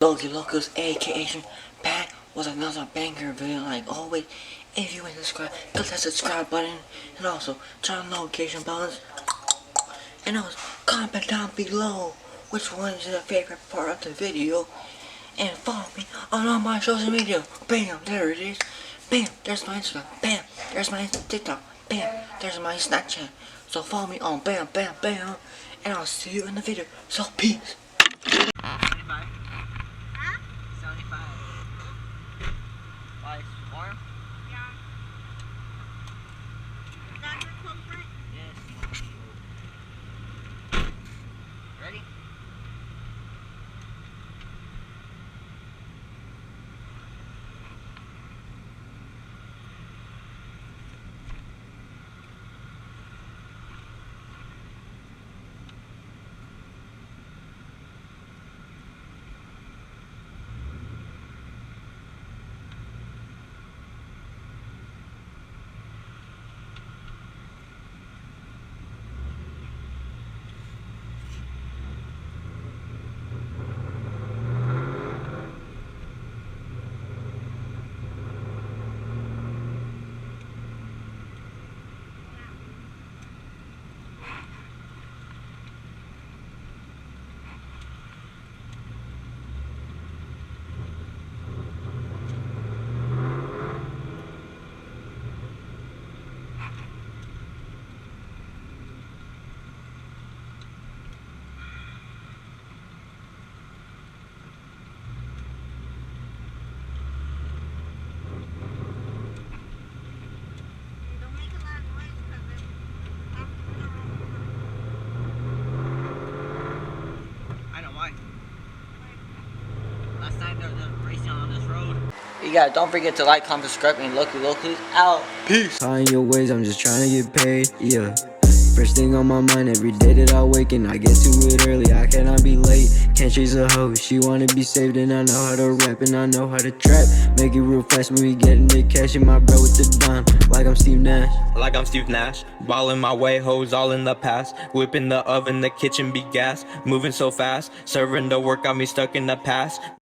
Locals, aka back with another banger video like always. If you ain't subscribed, click that subscribe button and also turn on notification buttons. And also comment down below which one is your favorite part of the video. And follow me on all my social media. Bam, there it is. Bam, there's my Instagram. Bam, there's my TikTok. Bam, there's my Snapchat. So follow me on bam, bam, bam. And I'll see you in the video. So peace. 75. 75. Like warm? Yeah. Is that your comfort? Yes. Ready? Don't make a lot of noise because it's I know why. Last time there was racing on this road. You guys don't forget to like, comment, subscribe, and locally out. Peace. Tying your ways, I'm just trying to get paid, yeah. First thing on my mind every day that I wake, and I get to it early, I cannot be late. Can't chase a hoe, she wanna be saved, and I know how to rap, and I know how to trap. Make it real fast when we getting the cash, and my bro with the dime, like I'm Steve Nash. Ballin' my way, hoes all in the past. Whipping the oven, the kitchen be gas. Moving so fast, serving the work got me stuck in the past.